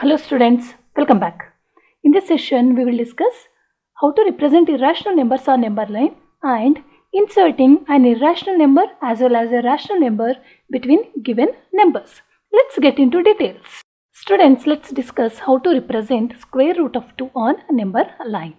Hello students, welcome back. In this session, we will discuss how to represent irrational numbers on number line and inserting an irrational number as well as a rational number between given numbers. Let's get into details. Students, let's discuss how to represent square root of 2 on a number line.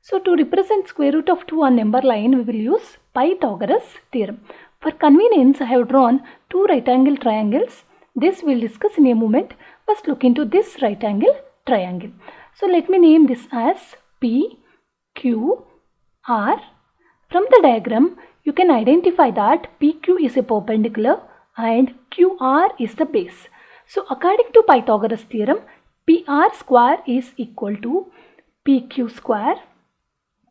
So to represent square root of 2 on number line, we will use Pythagoras theorem. For convenience, I have drawn two right angle triangles. This we will discuss in a moment. First look into this right angle triangle. So let me name this as P, Q, R. From the diagram, you can identify that PQ is a perpendicular and QR is the base. So according to Pythagoras theorem, PR square is equal to PQ square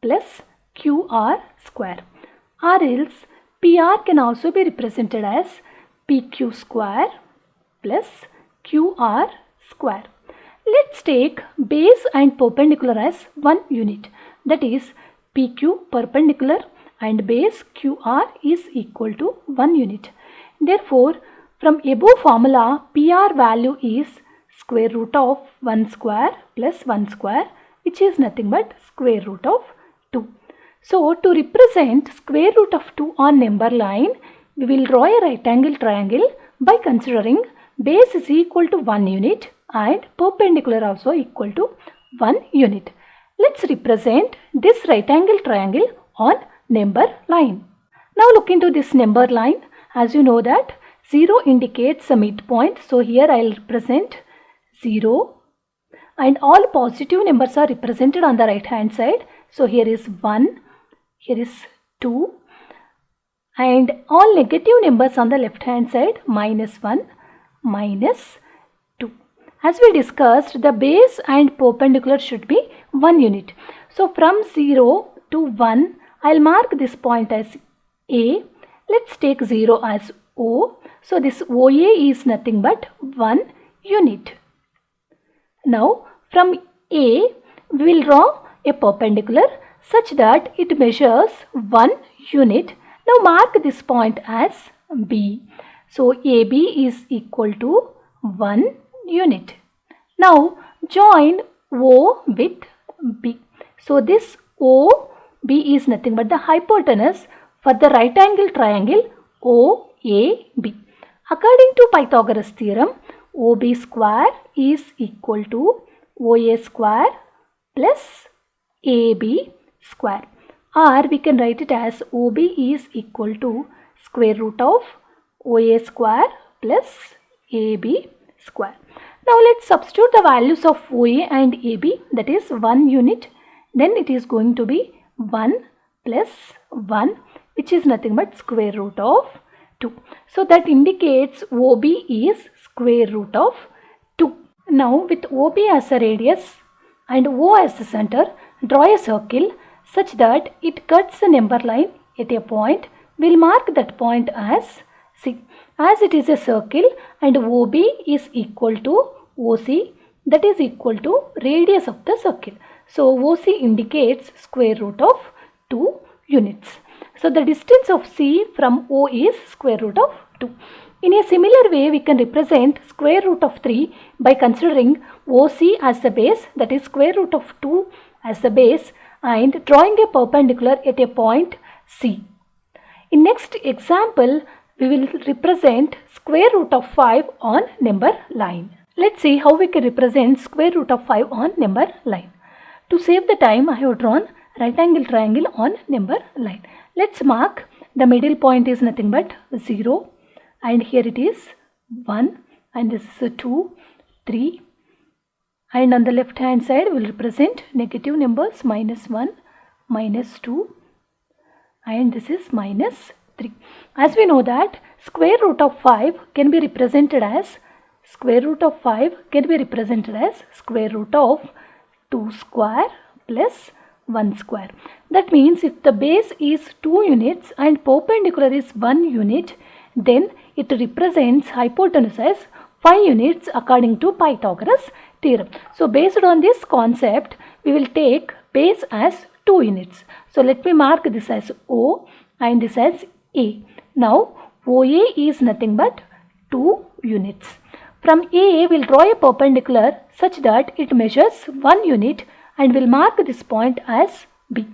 plus QR square, or else PR can also be represented as PQ square plus QR square. Let's take base and perpendicular as one unit, that is PQ perpendicular and base QR is equal to 1 unit. Therefore, from above formula, PR value is square root of 1 square plus 1 square, which is nothing but square root of 2. So, to represent square root of 2 on number line, we will draw a right angle triangle by considering base is equal to 1 unit and perpendicular also equal to 1 unit. Let's represent this right angle triangle on number line. Now look into this number line. As you know that 0 indicates a midpoint. So here I will represent 0 and all positive numbers are represented on the right hand side. So here is 1, here is 2 and all negative numbers on the left hand side, minus 1, minus 2. As we discussed, the base and perpendicular should be 1 unit. So from 0 to 1, I'll mark this point as A. Let's take 0 as O. So this OA is nothing but 1 unit. Now from A, we will draw a perpendicular such that it measures 1 unit. Now mark this point as B. So AB is equal to 1 unit. Now join O with B. So this OB is nothing but the hypotenuse for the right angle triangle OAB. According to Pythagoras theorem, OB square is equal to OA square plus AB square, or we can write it as OB is equal to square root of OA square plus AB square. Now let's substitute the values of OA and AB, that is 1 unit. Then it is going to be 1 plus 1, which is nothing but square root of 2. So that indicates OB is square root of 2. Now with OB as a radius and O as the center, draw a circle such that it cuts a number line at a point. We'll mark that point as C. As it is a circle and OB is equal to OC, that is equal to radius of the circle. So OC indicates square root of 2 units. So the distance of C from O is square root of 2. In a similar way, we can represent square root of 3 by considering OC as the base, that is square root of 2 as the base, and drawing a perpendicular at a point C. In next example, we will represent square root of 5 on number line. Let's see how we can represent square root of 5 on number line. To save the time, I have drawn right angle triangle on number line. Let's mark the middle point is nothing but 0 and here it is 1 and this is a 2, 3, and on the left hand side we will represent negative numbers minus 1, minus 2 and this is minus 3. As we know that square root of 5 can be represented as square root of 2 square plus 1 square. That means if the base is 2 units and perpendicular is 1 unit, then it represents hypotenuse as 5 units according to Pythagoras theorem. So based on this concept, we will take base as 2 units. So let me mark this as O and this as A. Now OA is nothing but 2 units. From A, we'll draw a perpendicular such that it measures 1 unit and we'll mark this point as B.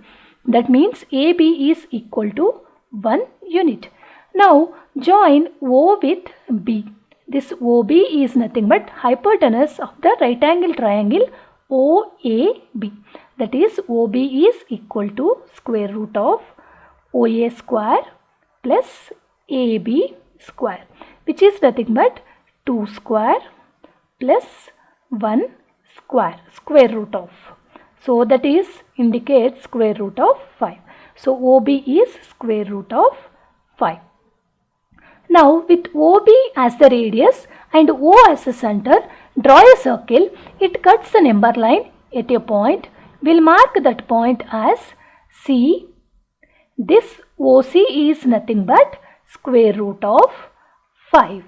That means AB is equal to 1 unit. Now join O with B. This OB is nothing but hypotenuse of the right angle triangle OAB. That is OB is equal to square root of OA square plus AB square, which is nothing but 2 square plus 1 square, square root of. So that is indicates square root of 5. So OB is square root of 5. Now with OB as the radius and O as the center, draw a circle. It cuts the number line at a point. We'll mark that point as C. This OC is nothing but square root of 5.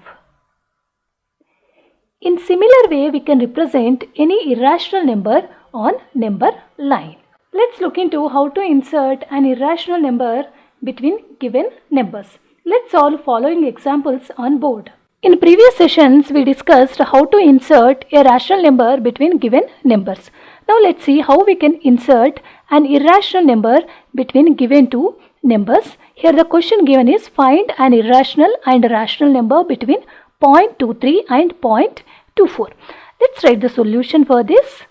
In similar way, we can represent any irrational number on number line. Let's look into how to insert an irrational number between given numbers. Let's solve following examples on board. In previous sessions, we discussed how to insert a rational number between given numbers. Now let's see how we can insert an irrational number between given two numbers. Here the question given is find an irrational and rational number between 0.23 and 0.24. Let's write the solution for this.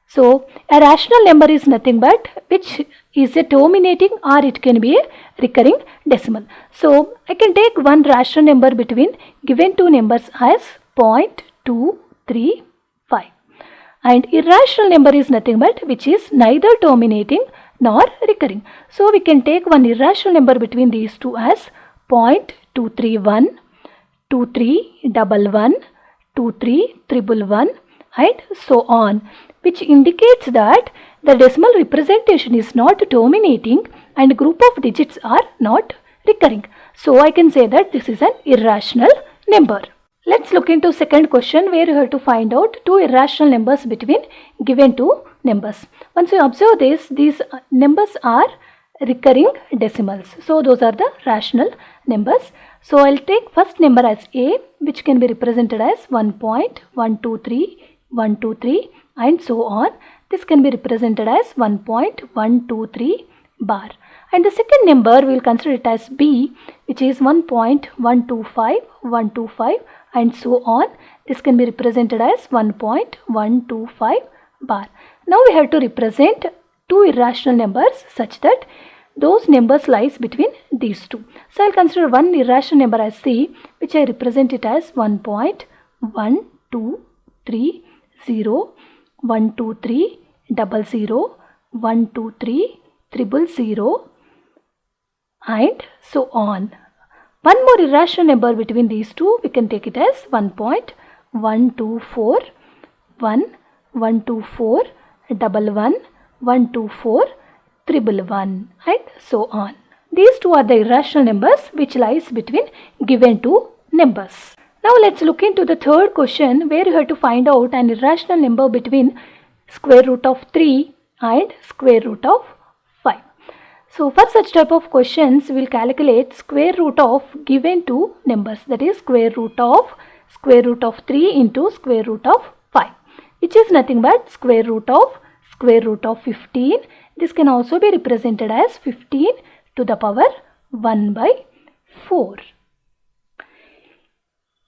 So a rational number is nothing but which is a terminating or it can be a recurring decimal. So I can take one rational number between given two numbers as 0.235. And irrational number is nothing but which is neither terminating nor recurring. So we can take one irrational number between these two as 0.231, 2311, 23111 and so on, which indicates that the decimal representation is not terminating and group of digits are not recurring. So I can say that this is an irrational number. Let's look into second question where you have to find out two irrational numbers between given two numbers. Once you observe this, these numbers are recurring decimals. So those are the rational numbers. So I'll take first number as A, which can be represented as 1.123 and so on. This can be represented as 1.123 bar. And the second number we will consider it as B, which is 1.125 and so on. This can be represented as 1.125 bar. Now we have to represent two irrational numbers such that those numbers lies between these two. So I will consider one irrational number as C, which I represent it as 1.1230, 12300, 12300 and so on. One more irrational number between these two, we can take it as 1.124, 124 11, 124 111 and so on. These two are the irrational numbers which lies between given two numbers. Now let's look into the third question where you have to find out an irrational number between square root of 3 and square root of 5. So for such type of questions, we will calculate square root of given two numbers, that is square root of 3 into square root of 5, which is nothing but square root of 15. This can also be represented as 15 to the power 1 by 4.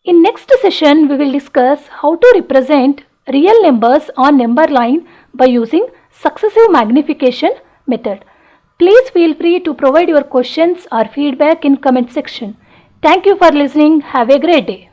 In next session, we will discuss how to represent real numbers on number line by using successive magnification method. Please feel free to provide your questions or feedback in comment section. Thank you for listening. Have a great day.